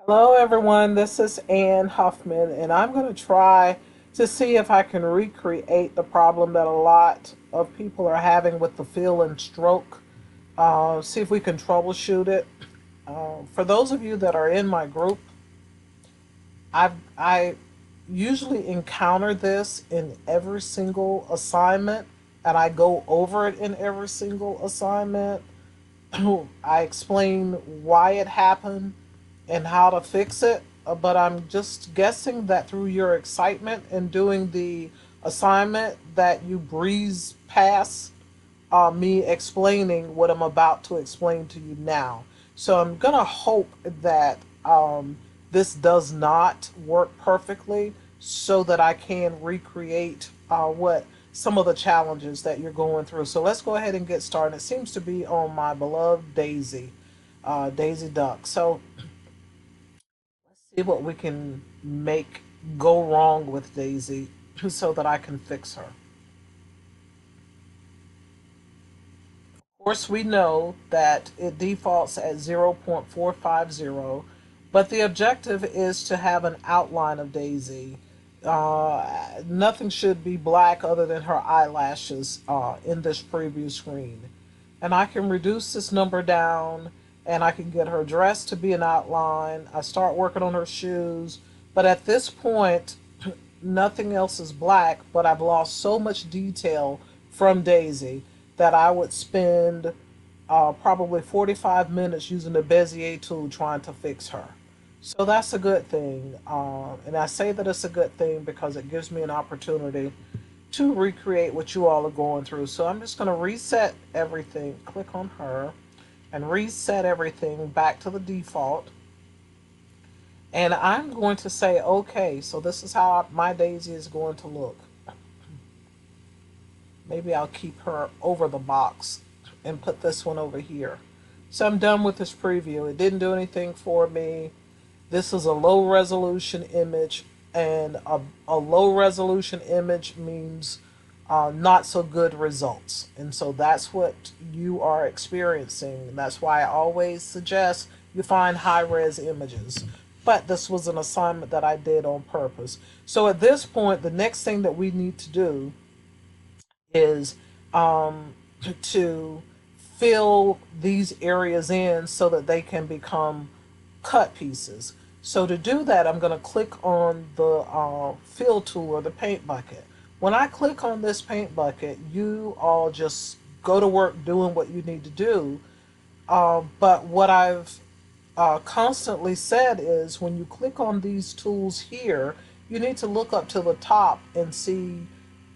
Hello, everyone. This is Ann Huffman, and I'm going to try to see if I can recreate the problem that a lot of people are having with the feel and stroke. See if we can troubleshoot it. For those of you that are in my group, I usually encounter this in every single assignment, and I go over it in every single assignment. I explain why it happened and how to fix it, but I'm just guessing that through your excitement in doing the assignment that you breeze past me explaining what I'm about to explain to you now. So I'm gonna hope that this does not work perfectly so that I can recreate what some of the challenges that you're going through. So let's go ahead and get started. It seems to be on my beloved Daisy, Daisy Duck. So let's see what we can make go wrong with Daisy so that I can fix her. Of course, we know that it defaults at 0.450, but the objective is to have an outline of Daisy. Nothing should be black other than her eyelashes in this preview screen. And I can reduce this number down and I can get her dress to be an outline. I start working on her shoes, but at this point, nothing else is black, but I've lost so much detail from Daisy that I would spend probably 45 minutes using the Bezier tool trying to fix her. So that's a good thing. And I say that it's a good thing because it gives me an opportunity to recreate what you all are going through. So I'm just going to reset everything, click on her, and reset everything back to the default. And I'm going to say, okay, so this is how my Daisy is going to look. Maybe I'll keep her over the box and put this one over here. So I'm done with this preview. It didn't do anything for me. This is a low resolution image, and a low resolution image means not so good results. And so that's what you are experiencing. And that's why I always suggest you find high res images. But this was an assignment that I did on purpose. So at this point, the next thing that we need to do is to fill these areas in so that they can become cut pieces. So to do that, I'm going to click on the fill tool or the paint bucket. When I click on this paint bucket, you all just go to work doing what you need to do. But what I've constantly said is when you click on these tools here, you need to look up to the top and see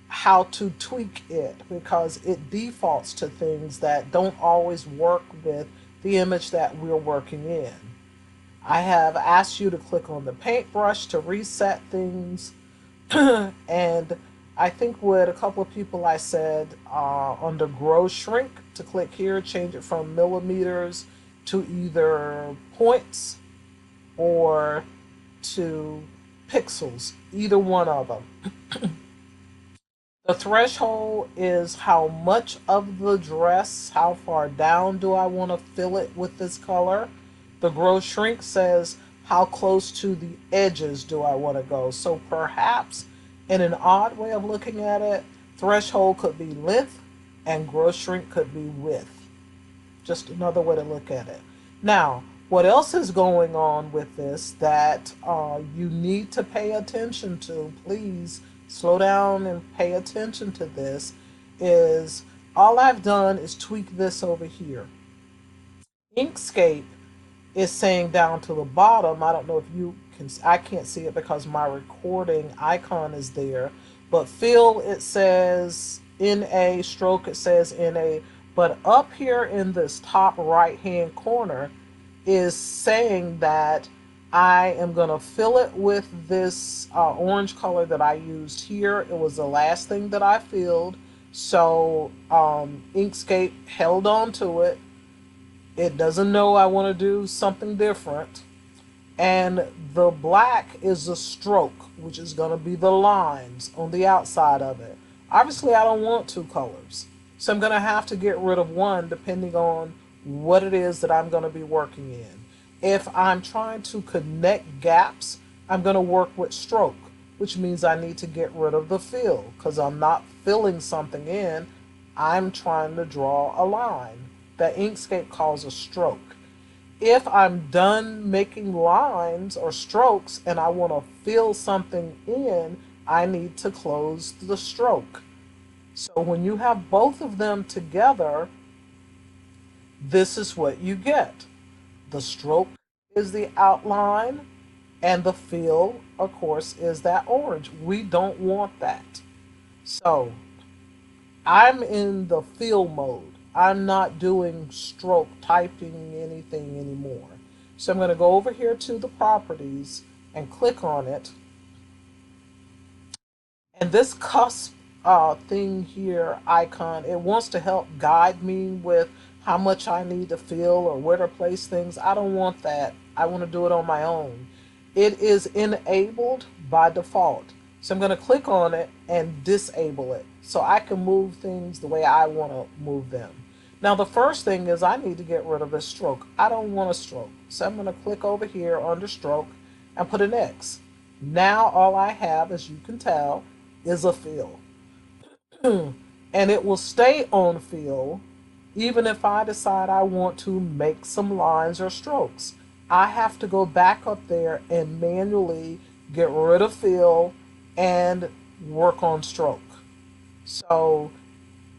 how to tweak it because it defaults to things that don't always work with the image that we're working in. I have asked you to click on the paintbrush to reset things. And I think with a couple of people I said under grow shrink to click here, change it from millimeters to either points or to pixels, either one of them. The threshold is how much of the dress, how far down do I want to fill it with this color. The grow shrink says how close to the edges do I want to go. So perhaps in an odd way of looking at it, threshold could be length and grow shrink could be width. Just another way to look at it. Now, what else is going on with this that you need to pay attention to, please slow down and pay attention to this, is all I've done is tweak this over here. Inkscape is saying down to the bottom, I don't know if you can, I can't see it because my recording icon is there, but fill it says NA, stroke it says NA, but up here in this top right hand corner is saying that I am going to fill it with this orange color that I used here. It was the last thing that I filled. So Inkscape held on to it. It doesn't know I want to do something different. And the black is the stroke, which is going to be the lines on the outside of it. Obviously, I don't want two colors. So I'm going to have to get rid of one depending on what it is that I'm going to be working in. If I'm trying to connect gaps, I'm going to work with stroke, which means I need to get rid of the fill because I'm not filling something in. I'm trying to draw a line that Inkscape calls a stroke. If I'm done making lines or strokes and I want to fill something in, I need to close the stroke. So when you have both of them together, this is what you get. The stroke is the outline, and the fill, of course, is that orange. We don't want that. So I'm in the fill mode. I'm not doing stroke typing anything anymore. So I'm going to go over here to the properties and click on it. And this cusp thing here, icon, it wants to help guide me with how much I need to fill or where to place things. I don't want that. I want to do it on my own. It is enabled by default. So I'm going to click on it and disable it so I can move things the way I want to move them. Now the first thing is I need to get rid of this stroke. I don't want a stroke. So I'm going to click over here under stroke and put an X. Now all I have, as you can tell, is a fill. And it will stay on fill even if I decide I want to make some lines or strokes. I have to go back up there and manually get rid of fill and work on stroke. So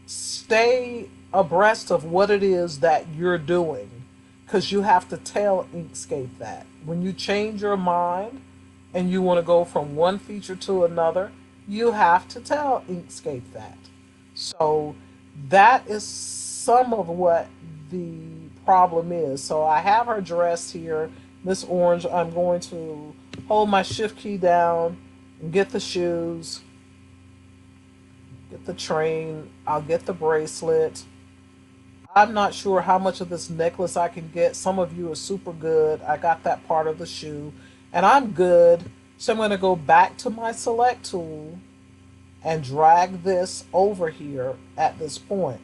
stay abreast of what it is that you're doing because you have to tell Inkscape that. When you change your mind and you want to go from one feature to another, you have to tell Inkscape that. So that is some of what the problem is. So I have her dress here, this orange. I'm going to hold my shift key down and get the shoes, get the train, I'll get the bracelet. I'm not sure how much of this necklace I can get. Some of you are super good. I got that part of the shoe and I'm good. So I'm going to go back to my select tool and drag this over here at this point.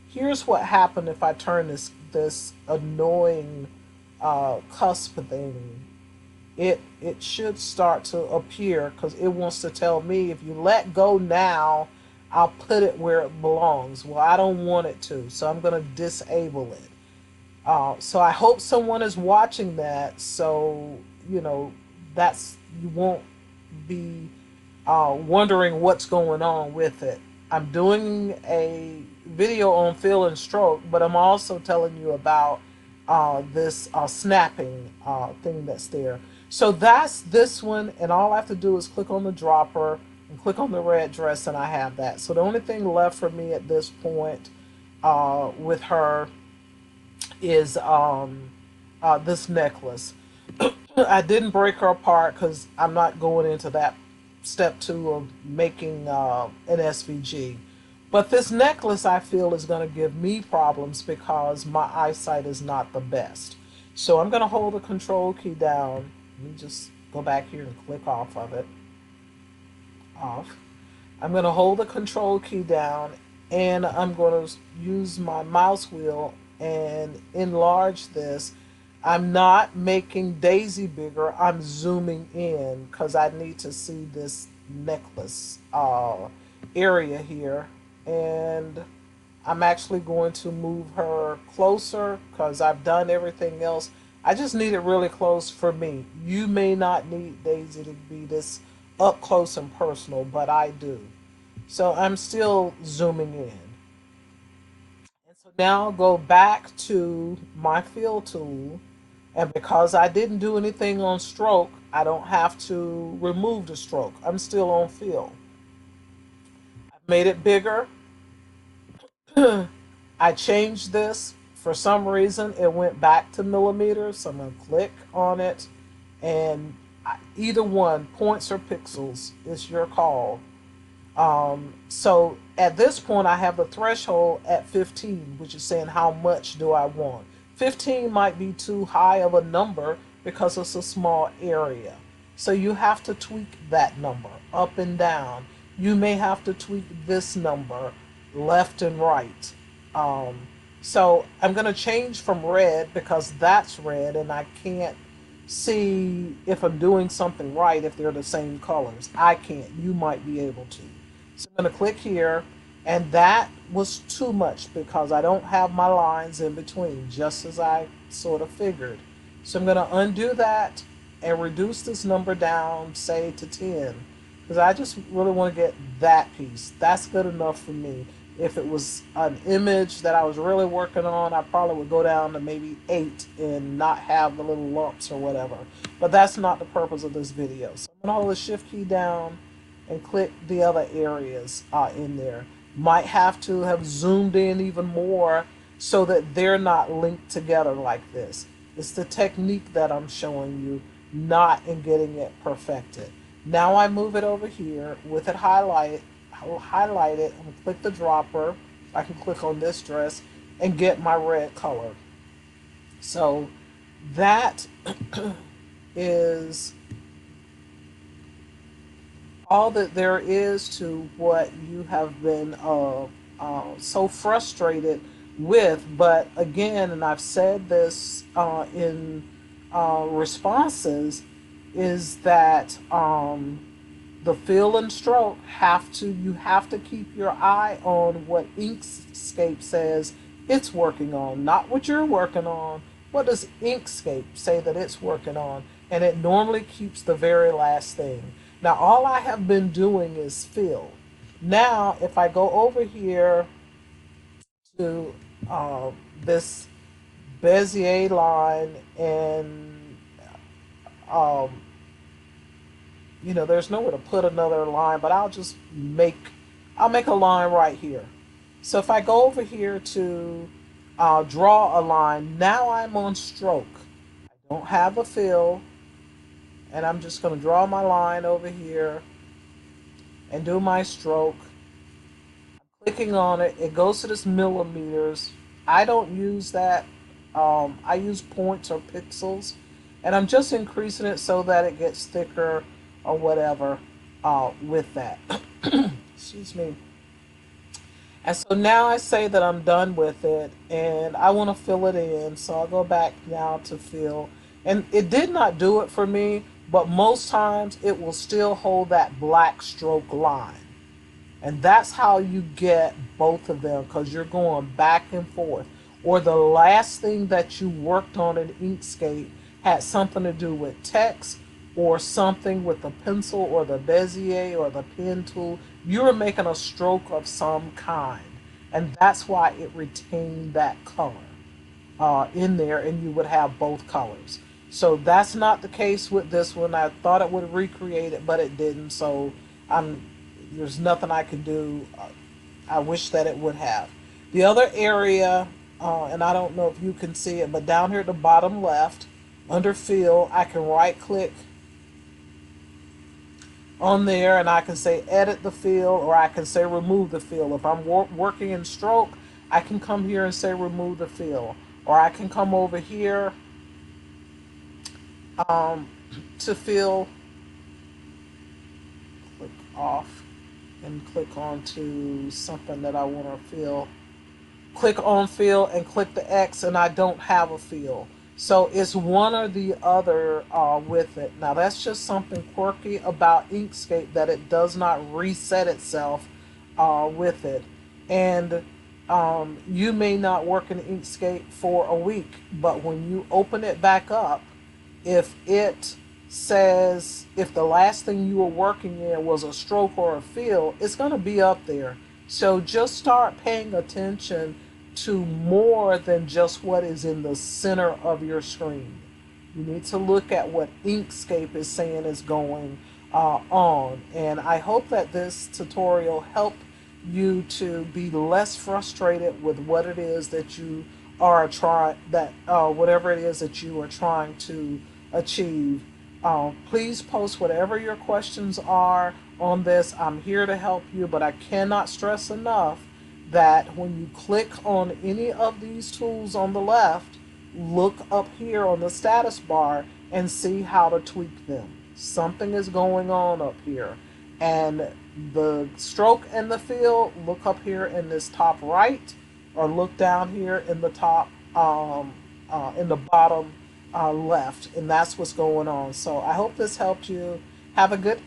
Here's what happened if I turn this annoying cusp thing. It should start to appear because it wants to tell me if you let go now, I'll put it where it belongs. Well, I don't want it to, so I'm going to disable it. So I hope someone is watching that, so you know that's you won't be wondering what's going on with it. I'm doing a video on fill and stroke, but I'm also telling you about this snapping thing that's there. So that's this one, and all I have to do is click on the dropper and click on the red dress, and I have that. So the only thing left for me at this point with her is this necklace. I didn't break her apart because I'm not going into that step 2 of making an SVG. But this necklace I feel is going to give me problems because my eyesight is not the best. So I'm going to hold the control key down. Let me just go back here and click off of it. Off. I'm going to hold the control key down and I'm going to use my mouse wheel and enlarge this. I'm not making Daisy bigger. I'm zooming in because I need to see this necklace area here. And I'm actually going to move her closer because I've done everything else. I just need it really close for me. You may not need Daisy to be this up close and personal, but I do. So I'm still zooming in. And so now I'll go back to my fill tool. And because I didn't do anything on stroke, I don't have to remove the stroke. I'm still on fill. I've made it bigger. I changed this. For some reason, it went back to millimeters. So I'm going to click on it. And either one, points or pixels, is your call. So at this point, I have the threshold at 15, which is saying how much do I want. 15 might be too high of a number because it's a small area. So you have to tweak that number up and down. You may have to tweak this number left and right. So I'm going to change from red because that's red and I can't see if I'm doing something right if they're the same colors. I can't. You might be able to. So I'm going to click here, and that was too much because I don't have my lines in between, just as I sort of figured. So I'm going to undo that and reduce this number down, say to 10, because I just really want to get that piece. That's good enough for me. If it was an image that I was really working on, I probably would go down to maybe 8 and not have the little lumps or whatever. But that's not the purpose of this video. So I'm going to hold the shift key down and click the other areas in there. Might have to have zoomed in even more so that they're not linked together like this. It's the technique that I'm showing you, not in getting it perfected. Now I move it over here with it highlighted. I will highlight it and click the dropper. I can click on this dress and get my red color. So that is all that there is to what you have been so frustrated with. But again, and I've said this in responses, is that the fill and stroke you have to keep your eye on what Inkscape says it's working on, not what you're working on. What does Inkscape say that it's working on? And it normally keeps the very last thing. Now all I have been doing is fill. Now if I go over here to this Bezier line, and um, there's nowhere to put another line, but I'll make a line right here. So if I go over here to draw a line, now I'm on stroke. I don't have a fill, and I'm just going to draw my line over here and do my stroke. Clicking on it, it goes to this millimeters. I don't use that. I use points or pixels, and I'm just increasing it so that it gets thicker or whatever with that. Excuse me. And so now I say that I'm done with it and I want to fill it in. So I'll go back now to fill. And it did not do it for me, but most times it will still hold that black stroke line. And that's how you get both of them, because you're going back and forth. Or the last thing that you worked on in Inkscape had something to do with text or something with the pencil or the Bezier or the pen tool. You were making a stroke of some kind. And that's why it retained that color in there, and you would have both colors. So that's not the case with this one. I thought it would recreate it, but it didn't. So there's nothing I can do. I wish that it would have. The other area, and I don't know if you can see it, but down here at the bottom left, under fill, I can right click on there and I can say edit the fill, or I can say remove the fill. If I'm working in stroke, I can come here and say remove the fill. Or I can come over here to fill, click off, and click on to something that I want to fill. Click on fill and click the X, and I don't have a fill. So it's one or the other with it. Now that's just something quirky about Inkscape, that it does not reset itself with it. And you may not work in Inkscape for a week, but when you open it back up, if it says, if the last thing you were working in was a stroke or a fill, it's going to be up there. So just start paying attention to more than just what is in the center of your screen. You need to look at what Inkscape is saying is going on. And I hope that this tutorial helped you to be less frustrated with what it is that you are trying, that whatever it is that you are trying to achieve. Please post whatever your questions are on this. I'm here to help you, but I cannot stress enough that when you click on any of these tools on the left, look up here on the status bar and see how to tweak them. Something is going on up here. And the stroke and the fill, look up here in this top right or look down here in the top, in the bottom left, and that's what's going on. So I hope this helped you. Have a good